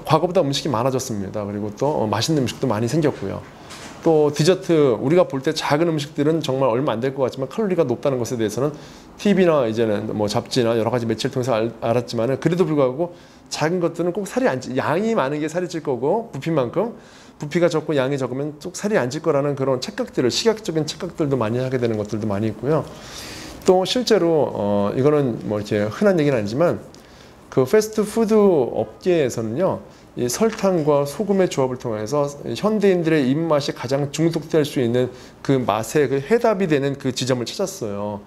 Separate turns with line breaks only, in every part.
과거보다 음식이 많아졌습니다. 그리고 또 맛있는 음식도 많이 생겼고요. 또 디저트, 우리가 볼 때 작은 음식들은 정말 얼마 안 될 것 같지만 칼로리가 높다는 것에 대해서는 TV나 이제는 뭐 잡지나 여러 가지 매체를 통해서 알았지만은, 그래도 불구하고 작은 것들은 꼭 살이 안 찌, 양이 많은 게 살이 찔 거고, 부피만큼 부피가 적고 양이 적으면 쭉 살이 안 찔 거라는 그런 착각들을, 시각적인 착각들도 많이 하게 되는 것들도 많이 있고요. 또 실제로 이거는 뭐 이렇게 흔한 얘기는 아니지만, 그 패스트푸드 업계에서는요, 이 설탕과 소금의 조합을 통해서 현대인들의 입맛이 가장 중독될 수 있는 그 맛의 그 해답이 되는 그 지점을 찾았어요.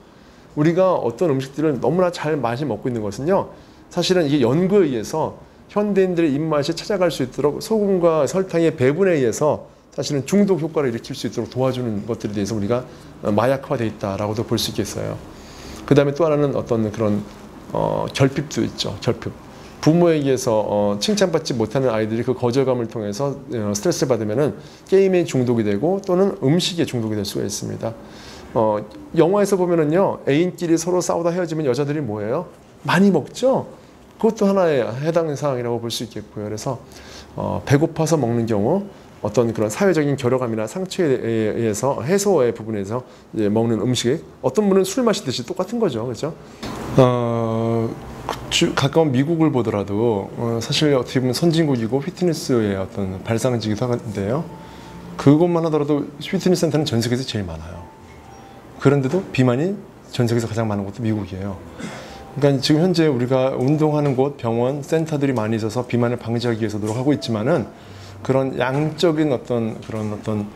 우리가 어떤 음식들을 너무나 잘 많이 먹고 있는 것은요, 사실은 이게 연구에 의해서 현대인들의 입맛이 찾아갈 수 있도록 소금과 설탕의 배분에 의해서 사실은 중독 효과를 일으킬 수 있도록 도와주는 것들에 대해서 우리가 마약화되어 있다라고도 볼 수 있겠어요. 그 다음에 또 하나는 어떤 그런 결핍도 있죠. 결핍. 부모에게서 칭찬받지 못하는 아이들이 그 거절감을 통해서 스트레스를 받으면은 게임에 중독이 되고, 또는 음식에 중독이 될 수가 있습니다. 영화에서 보면은요, 애인끼리 서로 싸우다 헤어지면 여자들이 뭐예요? 많이 먹죠? 그것도 하나의 해당 사항이라고 볼 수 있겠고요. 그래서 배고파서 먹는 경우, 어떤 그런 사회적인 결여감이나 상처에 의해서 해소의 부분에서 이제 먹는 음식, 어떤 분은 술 마시듯이 똑같은 거죠. 그렇죠? 가까운 미국을 보더라도 사실 어떻게 보면 선진국이고 피트니스의 어떤 발상지기도 하는데요. 그것만 하더라도 피트니스 센터는 전 세계에서 제일 많아요. 그런데도 비만이 전 세계에서 가장 많은 곳도 미국이에요. 그러니까 지금 현재 우리가 운동하는 곳, 병원, 센터들이 많이 있어서 비만을 방지하기 위해서 노력하고 있지만은, 그런 양적인 어떤 그런 어떤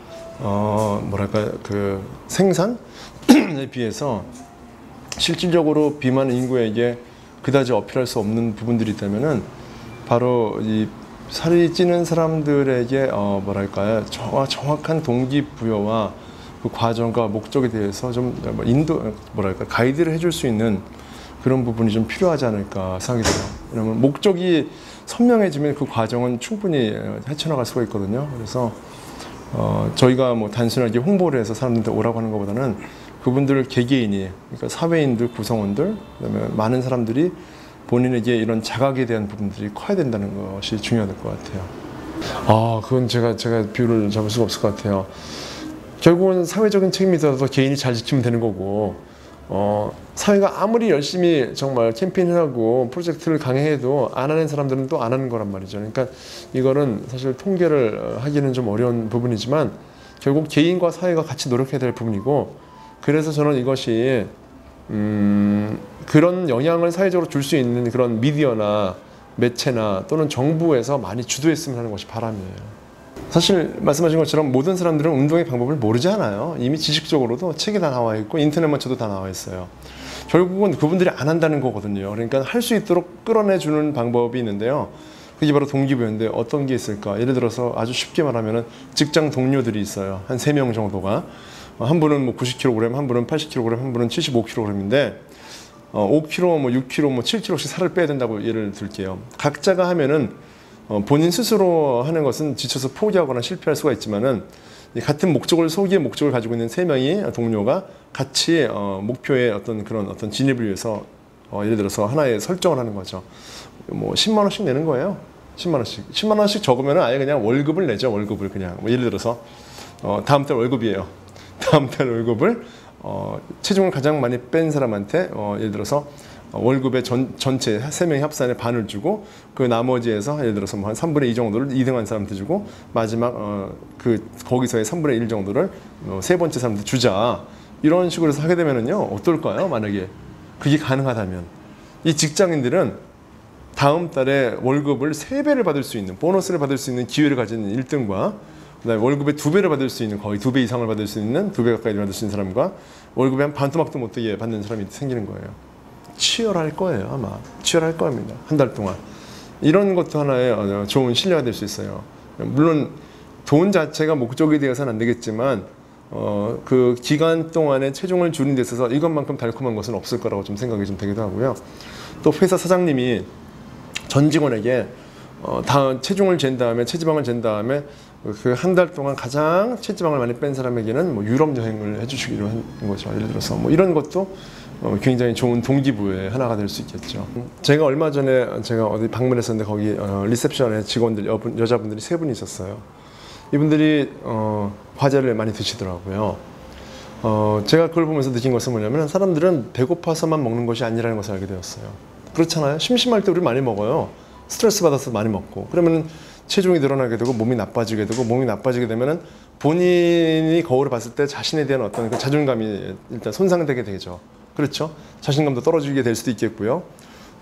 뭐랄까 그 생산에 비해서 실질적으로 비만 인구에게 그다지 어필할 수 없는 부분들이 있다면은, 바로 이 살이 찌는 사람들에게 뭐랄까요, 정확한 동기부여와 그 과정과 목적에 대해서 좀 뭐랄까 가이드를 해줄 수 있는 그런 부분이 좀 필요하지 않을까 생각이 들어요. 왜냐하면 목적이 선명해지면 그 과정은 충분히 헤쳐나갈 수가 있거든요. 그래서 저희가 뭐 단순하게 홍보를 해서 사람들한테 오라고 하는 것보다는, 그분들 개개인이, 그러니까 사회인들, 구성원들, 그다음에 많은 사람들이 본인에게 이런 자각에 대한 부분들이 커야 된다는 것이 중요할 것 같아요. 그건 제가 비율을 잡을 수가 없을 것 같아요. 결국은 사회적인 책임이 있어서 개인이 잘 지키면 되는 거고, 사회가 아무리 열심히 정말 캠페인을 하고 프로젝트를 강행해도 안 하는 사람들은 또 안 하는 거란 말이죠. 그러니까 이거는 사실 통계를 하기는 좀 어려운 부분이지만, 결국 개인과 사회가 같이 노력해야 될 부분이고, 그래서 저는 이것이 그런 영향을 사회적으로 줄 수 있는 그런 미디어나 매체나 또는 정부에서 많이 주도했으면 하는 것이 바람이에요. 사실 말씀하신 것처럼 모든 사람들은 운동의 방법을 모르지 않아요. 이미 지식적으로도 책에 다 나와 있고 인터넷만 쳐도 다 나와 있어요. 결국은 그분들이 안 한다는 거거든요. 그러니까 할 수 있도록 끌어내주는 방법이 있는데요. 그게 바로 동기부여인데, 어떤 게 있을까? 예를 들어서 아주 쉽게 말하면 직장 동료들이 있어요. 한 3명 정도가. 한 분은 뭐 90kg, 한 분은 80kg, 한 분은 75kg인데 5kg, 뭐 6kg, 뭐 7kg씩 살을 빼야 된다고 예를 들게요. 각자가 하면은 본인 스스로 하는 것은 지쳐서 포기하거나 실패할 수가 있지만은, 같은 목적을, 소기의 목적을 가지고 있는 3명이 동료가 같이 목표의 어떤 그런 어떤 진입을 위해서 예를 들어서 하나의 설정을 하는 거죠. 뭐 10만 원씩 내는 거예요. 10만 원씩. 10만 원씩 적으면 아예 그냥 월급을 내죠. 월급을 그냥. 뭐 예를 들어서 다음 달 월급이에요. 다음 달 월급을 체중을 가장 많이 뺀 사람한테 예를 들어서 월급의 전체 3명의 합산의 반을 주고, 그 나머지에서 예를 들어서 뭐 한 3분의 2 정도를 2등한 사람한테 주고, 마지막 거기서의 3분의 1 정도를 세 번째 사람한테 주자. 이런 식으로 해서 하게 되면은요, 어떨까요? 만약에 그게 가능하다면 이 직장인들은 다음 달에 월급을 3배를 받을 수 있는, 보너스를 받을 수 있는 기회를 가진 1등과, 그다음에 월급의 2배를 받을 수 있는, 거의 2배 이상을 받을 수 있는, 2배 가까이 받을 수 있는 사람과 월급의 한 반토막도 못 되게 받는 사람이 생기는 거예요. 치열할 거예요. 아마 치열할 겁니다. 한 달 동안. 이런 것도 하나의 좋은 신뢰가 될 수 있어요. 물론 돈 자체가 목적이 되어서는 안 되겠지만, 그 기간 동안에 체중을 줄이는 데 있어서 이것만큼 달콤한 것은 없을 거라고 좀 생각이 좀 되기도 하고요. 또 회사 사장님이 전 직원에게 다 체중을 잰 다음에, 체지방을 잰 다음에 그 한 달 동안 가장 체지방을 많이 뺀 사람에게는 뭐 유럽 여행을 해주시기로 한 거죠. 예를 들어서 뭐 이런 것도 굉장히 좋은 동기부여의 하나가 될 수 있겠죠. 제가 얼마 전에 제가 어디 방문했었는데 거기 리셉션에 직원들 여자분들이 3분이 있었어요. 이분들이 과자를 많이 드시더라고요. 제가 그걸 보면서 느낀 것은 뭐냐면 사람들은 배고파서만 먹는 것이 아니라는 것을 알게 되었어요. 그렇잖아요. 심심할 때 우리 많이 먹어요. 스트레스 받아서 많이 먹고 그러면 체중이 늘어나게 되고 몸이 나빠지게 되고 몸이 나빠지게 되면은 본인이 거울을 봤을 때 자신에 대한 어떤 그 자존감이 일단 손상되게 되죠. 그렇죠? 자신감도 떨어지게 될 수도 있겠고요.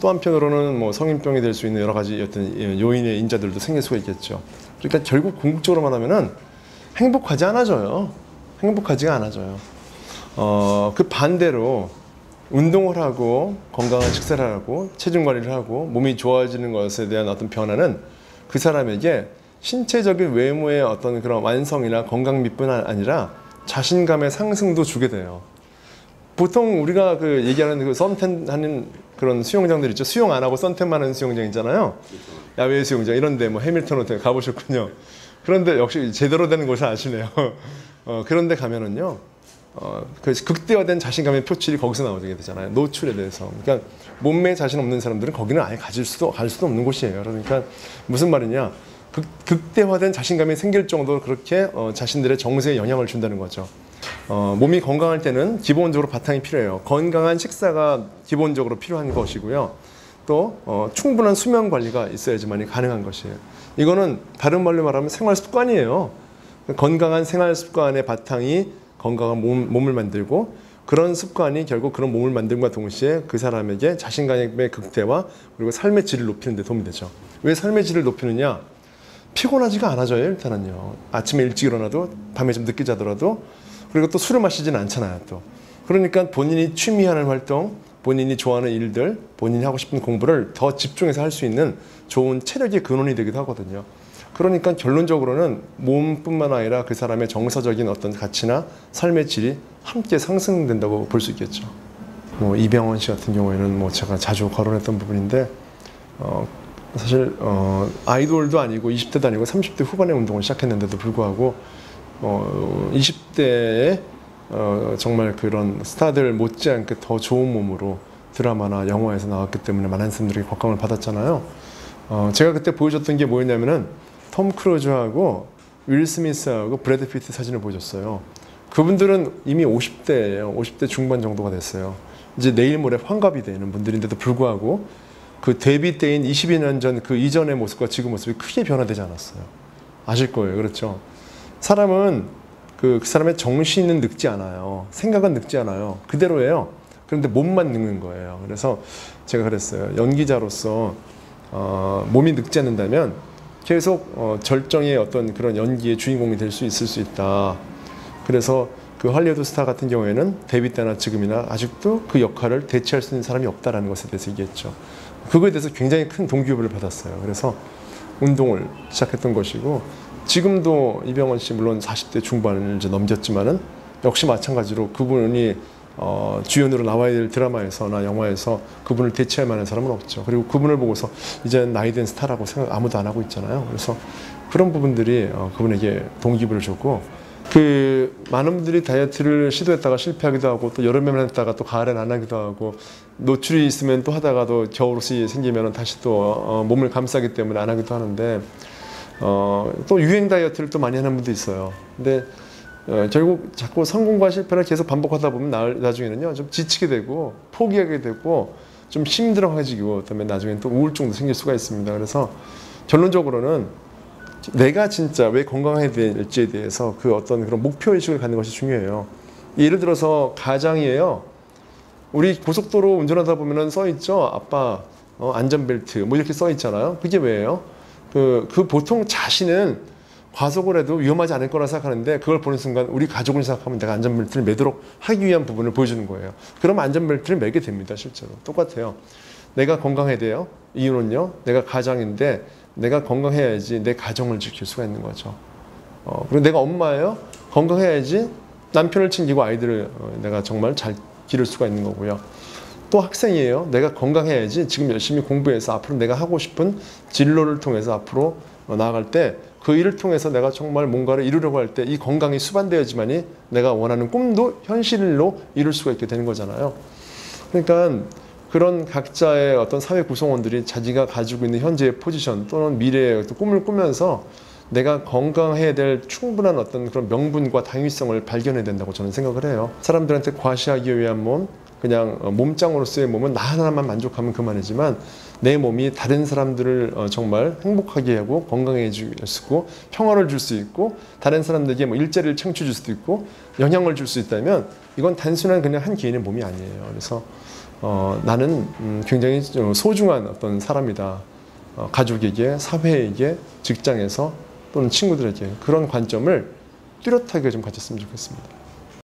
또 한편으로는 뭐 성인병이 될 수 있는 여러 가지 어떤 요인의 인자들도 생길 수가 있겠죠. 그러니까 결국 궁극적으로 말하면은 행복하지 않아져요. 행복하지가 않아져요. 그 반대로 운동을 하고 건강한 식사를 하고 체중 관리를 하고 몸이 좋아지는 것에 대한 어떤 변화는 그 사람에게 신체적인 외모의 어떤 그런 완성이나 건강미뿐 아니라 자신감의 상승도 주게 돼요. 보통 우리가 그 얘기하는 그 선탠 하는 그런 수영장들 있죠. 수영 안 하고 선탠만 하는 수영장 있잖아요. 야외 수영장 이런데 뭐 해밀턴 호텔 가보셨군요. 그런데 역시 제대로 되는 곳을 아시네요. 그런데 가면은요. 그 극대화된 자신감의 표출이 거기서 나오게 되잖아요. 노출에 대해서. 그러니까 몸매에 자신 없는 사람들은 거기는 아예 갈 수도 없는 곳이에요. 그러니까 무슨 말이냐? 극대화된 자신감이 생길 정도로 그렇게 자신들의 정서에 영향을 준다는 거죠. 몸이 건강할 때는 기본적으로 바탕이 필요해요. 건강한 식사가 기본적으로 필요한 것이고요. 또 충분한 수면 관리가 있어야지만이 가능한 것이에요. 이거는 다른 말로 말하면 생활 습관이에요. 건강한 생활 습관의 바탕이 건강한 몸을 만들고 그런 습관이 결국 그런 몸을 만들과 동시에 그 사람에게 자신감의 극대화 그리고 삶의 질을 높이는 데 도움이 되죠. 왜 삶의 질을 높이느냐? 피곤하지가 않아져요. 일단은요. 아침에 일찍 일어나도 밤에 좀 늦게 자더라도 그리고 또 술을 마시지는 않잖아요. 또 그러니까 본인이 취미하는 활동, 본인이 좋아하는 일들, 본인이 하고 싶은 공부를 더 집중해서 할 수 있는 좋은 체력의 근원이 되기도 하거든요. 그러니까 결론적으로는 몸뿐만 아니라 그 사람의 정서적인 어떤 가치나 삶의 질이 함께 상승된다고 볼 수 있겠죠. 뭐 이병헌 씨 같은 경우에는 뭐 제가 자주 거론했던 부분인데 사실 아이돌도 아니고 20대도 아니고 30대 후반에 운동을 시작했는데도 불구하고 20대에 정말 그런 스타들 못지않게 더 좋은 몸으로 드라마나 영화에서 나왔기 때문에 많은 사람들이 격감을 받았잖아요. 제가 그때 보여줬던 게 뭐였냐면은 톰 크루즈하고 윌 스미스하고 브래드 피트 사진을 보여줬어요. 그분들은 이미 50대예요. 50대 중반 정도가 됐어요. 이제 내일 모레 환갑이 되는 분들인데도 불구하고 그 데뷔 때인 22년 전 그 이전의 모습과 지금 모습이 크게 변화되지 않았어요. 아실 거예요. 그렇죠? 사람은 그 사람의 정신은 늙지 않아요. 생각은 늙지 않아요. 그대로예요. 그런데 몸만 늙는 거예요. 그래서 제가 그랬어요. 연기자로서 몸이 늙지 않는다면 계속 절정의 어떤 그런 연기의 주인공이 될 수 있을 수 있다. 그래서 그 할리우드 스타 같은 경우에는 데뷔 때나 지금이나 아직도 그 역할을 대체할 수 있는 사람이 없다라는 것에 대해서 얘기했죠. 그거에 대해서 굉장히 큰 동기부여를 받았어요. 그래서 운동을 시작했던 것이고 지금도 이병헌 씨 물론 40대 중반을 이제 넘겼지만은 역시 마찬가지로 그분이 주연으로 나와야 될 드라마에서나 영화에서 그분을 대체할 만한 사람은 없죠. 그리고 그분을 보고서 이제 나이든 스타라고 생각 아무도 안 하고 있잖아요. 그래서 그런 부분들이 그분에게 동기부여를 줬고 그 많은 분들이 다이어트를 시도했다가 실패하기도 하고 또 여름에만 했다가 또 가을엔 안 하기도 하고 노출이 있으면 또 하다가도 겨울옷이 생기면 다시 또 몸을 감싸기 때문에 안 하기도 하는데 또 유행 다이어트를 또 많이 하는 분도 있어요. 근데 결국 자꾸 성공과 실패를 계속 반복하다 보면 나중에는요 좀 지치게 되고 포기하게 되고 좀 힘들어해지고 그다음에 나중에는 또 우울증도 생길 수가 있습니다. 그래서 결론적으로는 내가 진짜 왜 건강해야 될지에 대해서 그 어떤 그런 목표의식을 갖는 것이 중요해요. 예를 들어서 가장이에요. 우리 고속도로 운전하다 보면은 써 있죠. 아빠 안전벨트 뭐 이렇게 써 있잖아요. 그게 왜예요? 그 보통 자신은 과속을 해도 위험하지 않을 거라 생각하는데 그걸 보는 순간 우리 가족을 생각하면 내가 안전벨트를 매도록 하기 위한 부분을 보여주는 거예요. 그럼 안전벨트를 매게 됩니다. 실제로. 똑같아요. 내가 건강해야 돼요. 이유는요. 내가 가장인데 내가 건강해야지 내 가정을 지킬 수가 있는 거죠. 그리고 내가 엄마예요. 건강해야지 남편을 챙기고 아이들을 내가 정말 잘 기를 수가 있는 거고요. 또 학생이에요. 내가 건강해야지 지금 열심히 공부해서 앞으로 내가 하고 싶은 진로를 통해서 앞으로 나아갈 때 그 일을 통해서 내가 정말 뭔가를 이루려고 할 때 이 건강이 수반되어야지만이 내가 원하는 꿈도 현실로 이룰 수가 있게 되는 거잖아요. 그러니까 그런 각자의 어떤 사회 구성원들이 자기가 가지고 있는 현재의 포지션 또는 미래의 꿈을 꾸면서 내가 건강해야 될 충분한 어떤 그런 명분과 당위성을 발견해야 된다고 저는 생각을 해요. 사람들한테 과시하기 위한 몸, 그냥 몸짱으로서의 몸은 나 하나만 만족하면 그만이지만 내 몸이 다른 사람들을 정말 행복하게 하고 건강해질 수 있고 평화를 줄 수 있고 다른 사람들에게 뭐 일자리를 창출해 줄 수도 있고 영향을 줄 수 있다면 이건 단순한 그냥 한 개인의 몸이 아니에요. 그래서 나는 굉장히 소중한 어떤 사람이다. 가족에게, 사회에게, 직장에서 또는 친구들에게 그런 관점을 뚜렷하게 좀 가졌으면 좋겠습니다.